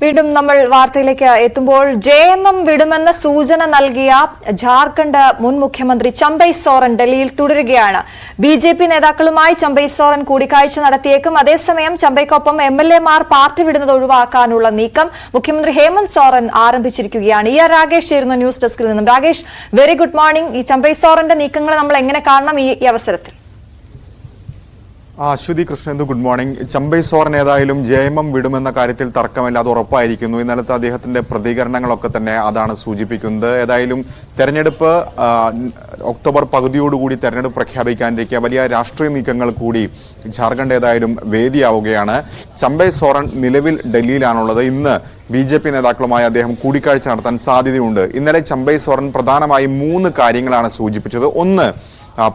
വീണ്ടും നമ്മൾ വാർത്തയിലേക്ക് എത്തുമ്പോൾ ജെഎംഎം വിടുമെന്ന സൂചന നൽകിയ ജാർഖണ്ഡ് മുൻ മുഖ്യമന്ത്രി ചമ്പൈ സോറൻ ഡൽഹിയിൽ തുടരുകയാണ്. ബിജെപി നേതാക്കളുമായി ചമ്പൈ സോറൻ കൂടിക്കാഴ്ച നടത്തിയേക്കും. അതേസമയം ചമ്പൈക്കൊപ്പം എംഎൽഎമാർ പാർട്ടി വിടുന്നത് ഒഴിവാക്കാനുള്ള നീക്കം മുഖ്യമന്ത്രി ഹേമന്ത് സോറൻ ആരംഭിച്ചിരിക്കുകയാണ്. രാകേഷ് ചേരുന്ന ന്യൂസ് ഡെസ്കിൽ നിന്നും. Rakesh, very good morning. ഈ ചമ്പൈ സോറന്റെ നീക്കങ്ങൾ നമ്മൾ എങ്ങനെ കാണണം ഈ അവസരത്തിൽ? Aswathy Krishnendu, good morning. ചമ്പൈ സോറൻ ഏതായാലും ജെഎംഎം വിടുമെന്ന കാര്യത്തിൽ തർക്കമില്ല, അത് ഉറപ്പായിരിക്കുന്നു. ഇന്നലത്തെ അദ്ദേഹത്തിന്റെ പ്രതികരണങ്ങളൊക്കെ തന്നെ അതാണ് സൂചിപ്പിക്കുന്നത്. ഏതായാലും തെരഞ്ഞെടുപ്പ് ഒക്ടോബർ പകുതിയോടുകൂടി തെരഞ്ഞെടുപ്പ് പ്രഖ്യാപിക്കാനിരിക്കുക വലിയ രാഷ്ട്രീയ നീക്കങ്ങൾ കൂടി ജാർഖണ്ഡ് ഏതായാലും വേദിയാവുകയാണ്. ചമ്പൈ സോറൻ നിലവിൽ ഡൽഹിയിലാണുള്ളത്. ഇന്ന് ബിജെപി നേതാക്കളുമായി അദ്ദേഹം കൂടിക്കാഴ്ച നടത്താൻ സാധ്യതയുണ്ട്. ഇന്നലെ ചമ്പൈ സോറൻ പ്രധാനമായും 3 കാര്യങ്ങളാണ് സൂചിപ്പിച്ചത്. ഒന്ന്,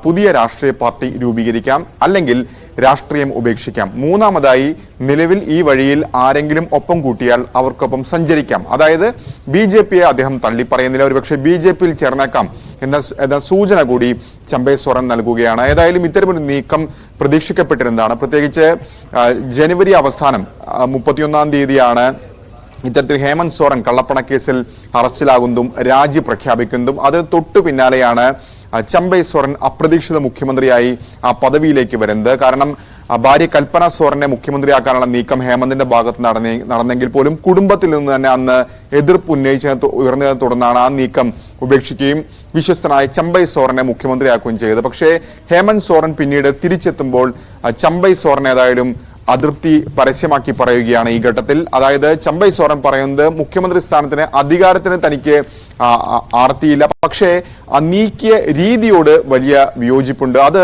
പുതിയ രാഷ്ട്രീയ പാർട്ടി രൂപീകരിക്കാം, അല്ലെങ്കിൽ രാഷ്ട്രീയം ഉപേക്ഷിക്കാം. മൂന്നാമതായി, നിലവിൽ ഈ വഴിയിൽ ആരെങ്കിലും ഒപ്പം കൂട്ടിയാൽ അവർക്കൊപ്പം സഞ്ചരിക്കാം. അതായത് ബിജെപിയെ അദ്ദേഹം തള്ളിപ്പറയുന്നില്ല, ഒരുപക്ഷെ ബിജെപിയിൽ ചേർന്നേക്കാം എന്ന സൂചന കൂടി ചമ്പൈ സോറൻ നൽകുകയാണ്. ഏതായാലും ഇത്തരമൊരു നീക്കം പ്രതീക്ഷിക്കപ്പെട്ടിരുന്നതാണ്. പ്രത്യേകിച്ച് ജനുവരി അവസാനം 31-ാം തീയതിയാണ് ഇത്തരത്തിൽ ഹേമന്ത് സോറൻ കള്ളപ്പണക്കേസിൽ അറസ്റ്റിലാകുന്നതും രാജി പ്രഖ്യാപിക്കുന്നതും. അതിന് തൊട്ടു പിന്നാലെയാണ് ചമ്പൈ സോറൻ അപ്രതീക്ഷിത മുഖ്യമന്ത്രിയായി ആ പദവിയിലേക്ക് വരുന്നത്. കാരണം ഭാര്യ കൽപ്പന സോറനെ മുഖ്യമന്ത്രിയാക്കാനുള്ള നീക്കം ഹേമന്തിന്റെ ഭാഗത്ത് നടന്നെങ്കിൽ പോലും കുടുംബത്തിൽ നിന്ന് തന്നെ അന്ന് എതിർപ്പ് ഉയർന്നതിനെ തുടർന്നാണ് ആ നീക്കം ഉപേക്ഷിക്കുകയും വിശ്വസ്തനായ ചമ്പൈ സോറനെ മുഖ്യമന്ത്രിയാക്കുകയും ചെയ്തത്. പക്ഷേ ഹേമന്ത് സോറൻ പിന്നീട് തിരിച്ചെത്തുമ്പോൾ ചമ്പൈ സോറൻ ഏതായാലും അതൃപ്തി പരസ്യമാക്കി പറയുകയാണ് ഈ ഘട്ടത്തിൽ. അതായത് ചമ്പൈ സോറൻ പറയുന്നത് മുഖ്യമന്ത്രി സ്ഥാനത്തിന് അധികാരത്തിന് തനിക്ക് ആർത്തിയില്ല, പക്ഷേ ആ നീക്കിയ രീതിയോട് വലിയ വിയോജിപ്പുണ്ട്. അത്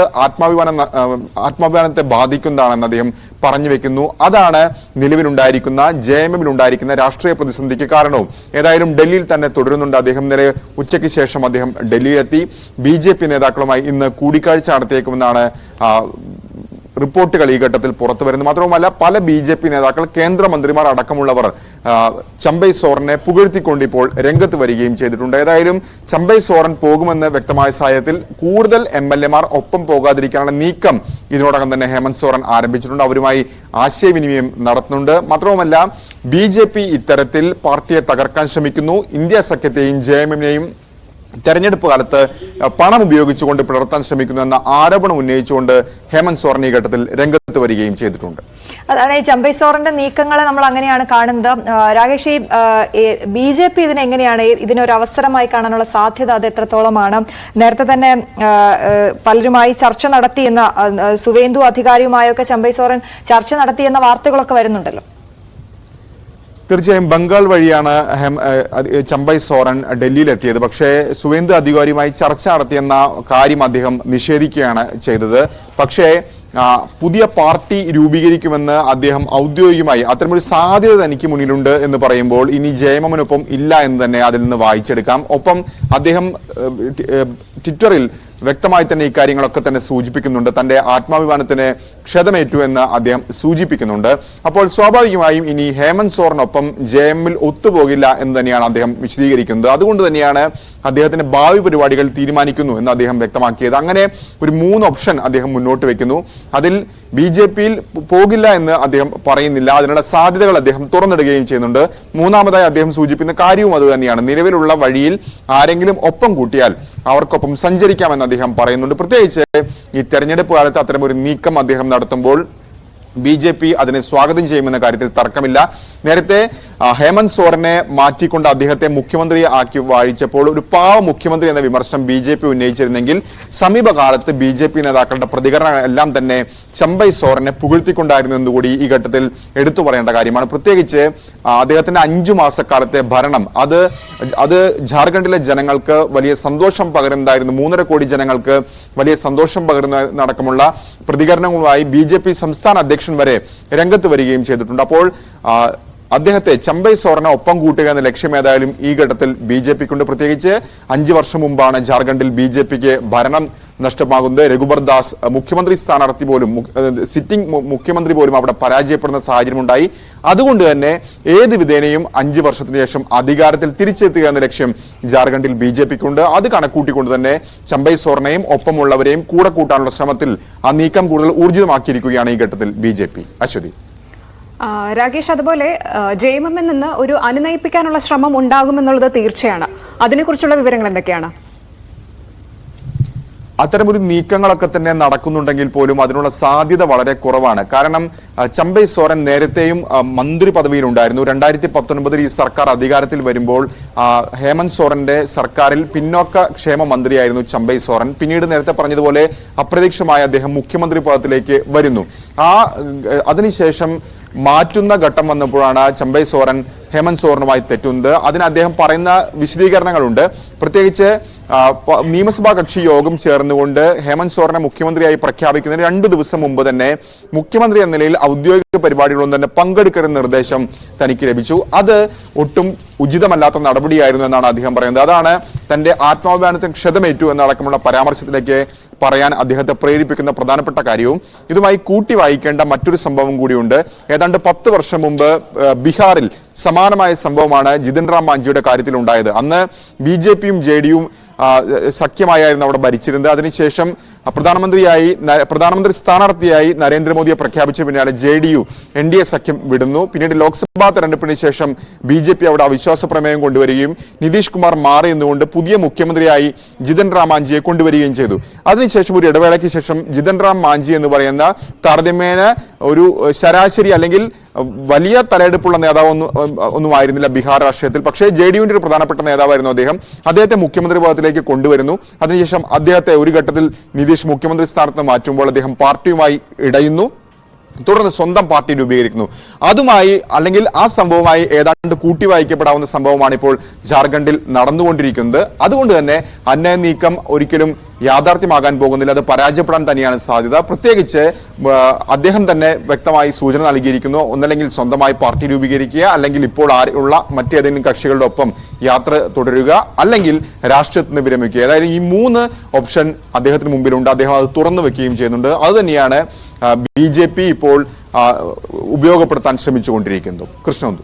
ആത്മാഭിമാനത്തെ ബാധിക്കുന്നതാണെന്ന് അദ്ദേഹം പറഞ്ഞു വെക്കുന്നു. അതാണ് നിലവിലുണ്ടായിരിക്കുന്ന ജെഎംഎമ്മിലുണ്ടായിരിക്കുന്ന രാഷ്ട്രീയ പ്രതിസന്ധിക്ക് കാരണവും. ഏതായാലും ഡൽഹിയിൽ തന്നെ തുടരുന്നുണ്ട് അദ്ദേഹം. ഇന്നലെ ഉച്ചയ്ക്ക് ശേഷം അദ്ദേഹം ഡൽഹിയിലെത്തി ബിജെപി നേതാക്കളുമായി ഇന്ന് കൂടിക്കാഴ്ച നടത്തിയേക്കുമെന്നാണ് റിപ്പോർട്ടുകൾ ഈ ഘട്ടത്തിൽ പുറത്തു വരുന്നു. മാത്രവുമല്ല, പല ബിജെപി നേതാക്കൾ, കേന്ദ്രമന്ത്രിമാർ അടക്കമുള്ളവർ ചമ്പൈ സോറനെ പുകഴ്ത്തിക്കൊണ്ട് ഇപ്പോൾ രംഗത്ത് വരികയും ചെയ്തിട്ടുണ്ട്. ഏതായാലും ചമ്പൈ സോറൻ പോകുമെന്ന് വ്യക്തമായ സാഹചര്യത്തിൽ കൂടുതൽ എംഎൽഎമാർ ഒപ്പം പോകാതിരിക്കാനുള്ള നീക്കം ഇതിനോടകം തന്നെ ഹേമന്ത് സോറൻ ആരംഭിച്ചിട്ടുണ്ട്. അവരുമായി ആശയവിനിമയം നടത്തുന്നുണ്ട്. മാത്രവുമല്ല, ബിജെപി ഇത്തരത്തിൽ പാർട്ടിയെ തകർക്കാൻ ശ്രമിക്കുന്നു. ഇന്ത്യ സഖ്യത്തെയും ജെഎംഎമ്മിനെയും തെരഞ്ഞെടുപ്പ് കാലത്ത് പണം ഉപയോഗിച്ചുകൊണ്ട് പിളർത്താൻ ശ്രമിക്കുന്നു എന്ന ആരോപണം ഉന്നയിച്ചുകൊണ്ട് ഹേമന്ത് സോറൻ ഈ ഘട്ടത്തിൽ രംഗത്ത് വരികയും ചെയ്തിട്ടുണ്ട്. അതാണ് ഈ ചമ്പൈ സോറന്റെ നീക്കങ്ങളെ നമ്മൾ അങ്ങനെയാണ് കാണുന്നത്. രാകേഷ്, ഈ ബിജെപി ഇതിനെങ്ങനെയാണ് ഇതിനൊരു അവസരമായി കാണാനുള്ള സാധ്യത അത് എത്രത്തോളമാണ്? നേരത്തെ തന്നെ പലരുമായി ചർച്ച നടത്തിയെന്ന സുവേന്ദു അധികാരിയുമായൊക്കെ ചമ്പൈ സോറൻ ചർച്ച നടത്തിയെന്ന വാർത്തകളൊക്കെ വരുന്നുണ്ടല്ലോ. തീർച്ചയായും ബംഗാൾ വഴിയാണ് ചമ്പൈ സോറൻ ഡൽഹിയിലെത്തിയത്. പക്ഷേ സുവേന്ദു അധികാരിയുമായി ചർച്ച നടത്തിയെന്ന കാര്യം അദ്ദേഹം നിഷേധിക്കുകയാണ് ചെയ്തത്. പക്ഷേ പുതിയ പാർട്ടി രൂപീകരിക്കുമെന്ന് അദ്ദേഹം ഔദ്യോഗികമായി അത്തരമൊരു സാധ്യത തനിക്ക് മുന്നിലുണ്ട് എന്ന് പറയുമ്പോൾ ഇനി ജെഎംഎമ്മിനൊപ്പം ഇല്ല എന്ന് തന്നെ അതിൽ നിന്ന് വായിച്ചെടുക്കാം. ഒപ്പം അദ്ദേഹം ട്വിറ്ററിൽ വ്യക്തമായി തന്നെ ഇക്കാര്യങ്ങളൊക്കെ തന്നെ സൂചിപ്പിക്കുന്നുണ്ട്. തന്റെ ആത്മാഭിമാനത്തിന് ക്ഷതമേറ്റു എന്ന് അദ്ദേഹം സൂചിപ്പിക്കുന്നുണ്ട്. അപ്പോൾ സ്വാഭാവികമായും ഇനി ഹേമന്ത് സോറനൊപ്പം ജെഎംഎമ്മിൽ ഒത്തുപോകില്ല എന്ന് തന്നെയാണ് അദ്ദേഹം വിശദീകരിക്കുന്നത്. അതുകൊണ്ട് തന്നെയാണ് അദ്ദേഹത്തിന്റെ ഭാവി പരിപാടികൾ തീരുമാനിക്കുന്നു എന്ന് അദ്ദേഹം വ്യക്തമാക്കിയത്. അങ്ങനെ ഒരു 3 ഓപ്ഷൻ അദ്ദേഹം മുന്നോട്ട് വെക്കുന്നു. അതിൽ ബിജെപിയിൽ പോകില്ല എന്ന് അദ്ദേഹം പറയുന്നില്ല, അതിനുള്ള സാധ്യതകൾ അദ്ദേഹം തുറന്നിടുകയും ചെയ്യുന്നുണ്ട്. മൂന്നാമതായി അദ്ദേഹം സൂചിപ്പിക്കുന്ന കാര്യവും അത് തന്നെയാണ്. നിലവിലുള്ള വഴിയിൽ ആരെങ്കിലും ഒപ്പം കൂട്ടിയാൽ അവർക്കൊപ്പം സഞ്ചരിക്കാമെന്ന് അദ്ദേഹം പറയുന്നുണ്ട്. പ്രത്യേകിച്ച് ഈ തെരഞ്ഞെടുപ്പ് കാലത്ത് അത്തരം ഒരു നീക്കം അദ്ദേഹം നടത്തുമ്പോൾ ബിജെപി അതിനെ സ്വാഗതം ചെയ്യുമെന്ന കാര്യത്തിൽ തർക്കമില്ല. നേരത്തെ ഹേമന്ത് സോറനെ മാറ്റിക്കൊണ്ട് അദ്ദേഹത്തെ മുഖ്യമന്ത്രി ആക്കി വാഴിച്ചപ്പോൾ ഒരു പാവ മുഖ്യമന്ത്രി എന്ന വിമർശനം ബിജെപി ഉന്നയിച്ചിരുന്നെങ്കിൽ സമീപകാലത്ത് ബിജെപി നേതാക്കളുടെ പ്രതികരണം എല്ലാം തന്നെ ചമ്പൈ സോറനെ പുകഴ്ത്തിക്കൊണ്ടായിരുന്നു എന്നുകൂടി ഈ ഘട്ടത്തിൽ എടുത്തു പറയേണ്ട കാര്യമാണ്. പ്രത്യേകിച്ച് അദ്ദേഹത്തിന്റെ 5 മാസക്കാലത്തെ ഭരണം അത് ജാർഖണ്ഡിലെ ജനങ്ങൾക്ക് വലിയ സന്തോഷം പകരുന്നതായിരുന്നു. 3.5 കോടി ജനങ്ങൾക്ക് വലിയ സന്തോഷം പകരുന്നതടക്കമുള്ള പ്രതികരണങ്ങളുമായി ബിജെപി സംസ്ഥാന അധ്യക്ഷൻ വരെ രംഗത്ത് വരികയും ചെയ്തിട്ടുണ്ട്. അപ്പോൾ അദ്ദേഹത്തെ ചമ്പൈ സോറനെ ഒപ്പം കൂട്ടുക എന്ന ലക്ഷ്യം ഏതായാലും ഈ ഘട്ടത്തിൽ ബിജെപിക്കുണ്ട്. പ്രത്യേകിച്ച് 5 വർഷം മുമ്പാണ് ജാർഖണ്ഡിൽ ബിജെപിക്ക് ഭരണം നഷ്ടമാകുന്നത്. രഘുബർ ദാസ് മുഖ്യമന്ത്രി സ്ഥാനാർത്ഥി പോലും, സിറ്റിംഗ് മുഖ്യമന്ത്രി പോലും അവിടെ പരാജയപ്പെടുന്ന സാഹചര്യമുണ്ടായി. അതുകൊണ്ട് തന്നെ ഏത് വിധേനയും 5 വർഷത്തിന് ശേഷം അധികാരത്തിൽ തിരിച്ചെത്തുക എന്ന ലക്ഷ്യം ജാർഖണ്ഡിൽ ബിജെപിക്കുണ്ട്. അത് കണക്കൂട്ടിക്കൊണ്ട് തന്നെ ചമ്പൈ സോറനെയും ഒപ്പമുള്ളവരെയും കൂടെ കൂട്ടാനുള്ള ശ്രമത്തിൽ ആ നീക്കം കൂടുതൽ ഊർജിതമാക്കിയിരിക്കുകയാണ് ഈ ഘട്ടത്തിൽ ബിജെപി. അശ്വതി. രാകേഷ്, അതുപോലെ JMM-ൽ നിന്ന് ഒരു അനുനയിപ്പിക്കാനുള്ള ശ്രമം ഉണ്ടാകുമെന്നുള്ളത് തീർച്ചയാണ്. അതിനെക്കുറിച്ചുള്ള വിവരങ്ങൾ എന്തൊക്കെയാണ്? അത്തരമൊരു നീക്കങ്ങളൊക്കെ തന്നെ നടക്കുന്നുണ്ടെങ്കിൽ പോലും അതിനുള്ള സാധ്യത വളരെ കുറവാണ്. കാരണം ചമ്പൈ സോറൻ നേരത്തെയും മന്ത്രി പദവിയിലുണ്ടായിരുന്നു. 2019 ഈ സർക്കാർ അധികാരത്തിൽ വരുമ്പോൾ ഹേമന്ത് സോറന്റെ സർക്കാരിൽ പിന്നോക്ക ക്ഷേമ മന്ത്രിയായിരുന്നു ചമ്പൈ സോറൻ. പിന്നീട് നേരത്തെ പറഞ്ഞതുപോലെ അപ്രതീക്ഷിതമായി അദ്ദേഹം മുഖ്യമന്ത്രി പദത്തിലേക്ക് വരുന്നു. അതിനുശേഷം മാറ്റുന്ന ഘട്ടം വന്നപ്പോഴാണ് ചമ്പൈ സോറൻ ഹേമന്ത് സോറനുമായി തെറ്റുന്നത്. അതിന് അദ്ദേഹം പറയുന്ന വിശദീകരണങ്ങളുണ്ട്. പ്രത്യേകിച്ച് നിയമസഭാ കക്ഷി യോഗം ചേർന്നുകൊണ്ട് ഹേമന്ത് സോറനെ മുഖ്യമന്ത്രിയായി പ്രഖ്യാപിക്കുന്നതിന് 2 ദിവസം മുമ്പ് തന്നെ മുഖ്യമന്ത്രി എന്ന നിലയിൽ ഔദ്യോഗിക പരിപാടികളൊന്നും തന്നെ പങ്കെടുക്കരുന്ന നിർദ്ദേശം തനിക്ക് ലഭിച്ചു. അത് ഒട്ടും ഉചിതമല്ലാത്ത നടപടിയായിരുന്നു എന്നാണ് അദ്ദേഹം പറയുന്നത്. അതാണ് തന്റെ ആത്മാഭിമാനത്തിന് ക്ഷതമേറ്റു എന്നടക്കമുള്ള പരാമർശത്തിലേക്ക് പറയാൻ അദ്ദേഹത്തെ പ്രേരിപ്പിക്കുന്ന പ്രധാനപ്പെട്ട കാര്യവും. ഇതുമായി കൂട്ടി വായിക്കേണ്ട മറ്റൊരു സംഭവം കൂടിയുണ്ട്. ഏതാണ്ട് 10 വർഷം മുമ്പ് ബീഹാറിൽ സമാനമായ സംഭവമാണ് ജിതിൻ റാം മാഞ്ചിയുടെ കാര്യത്തിൽ ഉണ്ടായത്. അന്ന് BJP-യും JDU-യും സഖ്യമായിരുന്നു അവിടെ ഭരിച്ചിരുന്നത്. അതിനുശേഷം പ്രധാനമന്ത്രി സ്ഥാനാർത്ഥിയായി നരേന്ദ്രമോദിയെ പ്രഖ്യാപിച്ച പിന്നാലെ JDU NDA സഖ്യം വിടുന്നു. പിന്നീട് ലോക്സഭാ തെരഞ്ഞെടുപ്പിന് ശേഷം BJP അവിടെ അവിശ്വാസ പ്രമേയം കൊണ്ടുവരികയും നിതീഷ് കുമാർ മാറി എന്നുകൊണ്ട് പുതിയ മുഖ്യമന്ത്രിയായി ജിതിൻ റാം മാഞ്ചിയെ കൊണ്ടുവരികയും ചെയ്തു. അതിനുശേഷം ഒരു ഇടവേളയ്ക്ക് ശേഷം ജിതിൻ റാം മാഞ്ചി എന്ന് പറയുന്ന താരതമ്യേന ഒരു ശരാശരി അല്ലെങ്കിൽ വലിയ തലയെടുപ്പുള്ള നേതാവ് ഒന്നും ആയിരുന്നില്ല ബീഹാർ രാഷ്ട്രീയത്തിൽ. പക്ഷേ JDU-ന്റെ ഒരു പ്രധാനപ്പെട്ട നേതാവായിരുന്നു അദ്ദേഹം. അദ്ദേഹത്തെ മുഖ്യമന്ത്രി പദത്തിലേക്ക് കൊണ്ടുവരുന്നു. അതിനുശേഷം അദ്ദേഹത്തെ ഒരു ഘട്ടത്തിൽ നിതീഷ് മുഖ്യമന്ത്രി സ്ഥാനത്ത് മാറ്റുമ്പോൾ അദ്ദേഹം പാർട്ടിയുമായി ഇടയുന്നു. തുടർന്ന് സ്വന്തം പാർട്ടി രൂപീകരിക്കുന്നു. അതുമായി അല്ലെങ്കിൽ ആ സംഭവമായി ഏതാണ്ട് കൂട്ടി വായിക്കപ്പെടാവുന്ന സംഭവമാണ് ഇപ്പോൾ ജാർഖണ്ഡിൽ നടന്നുകൊണ്ടിരിക്കുന്നത്. അതുകൊണ്ട് തന്നെ അന്യായ നീക്കം ഒരിക്കലും യാഥാർത്ഥ്യമാകാൻ പോകുന്നില്ല. അത് പരാജയപ്പെടാൻ തന്നെയാണ് സാധ്യത. പ്രത്യേകിച്ച് അദ്ദേഹം തന്നെ വ്യക്തമായി സൂചന നൽകിയിരിക്കുന്നു. ഒന്നല്ലെങ്കിൽ സ്വന്തമായി പാർട്ടി രൂപീകരിക്കുക, അല്ലെങ്കിൽ ഇപ്പോൾ ഉള്ള മറ്റേതെങ്കിലും കക്ഷികളുടെ ഒപ്പം യാത്ര തുടരുക, അല്ലെങ്കിൽ രാഷ്ട്രീയത്തിൽ നിന്ന് വിരമിക്കുക. അതായത് ഈ 3 ഓപ്ഷൻ അദ്ദേഹത്തിന് മുമ്പിലുണ്ട്. അദ്ദേഹം അത് തുറന്നു വെക്കുകയും ചെയ്യുന്നുണ്ട്. അത് തന്നെയാണ് BJP ഇപ്പോൾ ഉപയോഗപ്പെടുത്താൻ ശ്രമിച്ചുകൊണ്ടിരിക്കുന്നത്. കൃഷ്ണന്തു.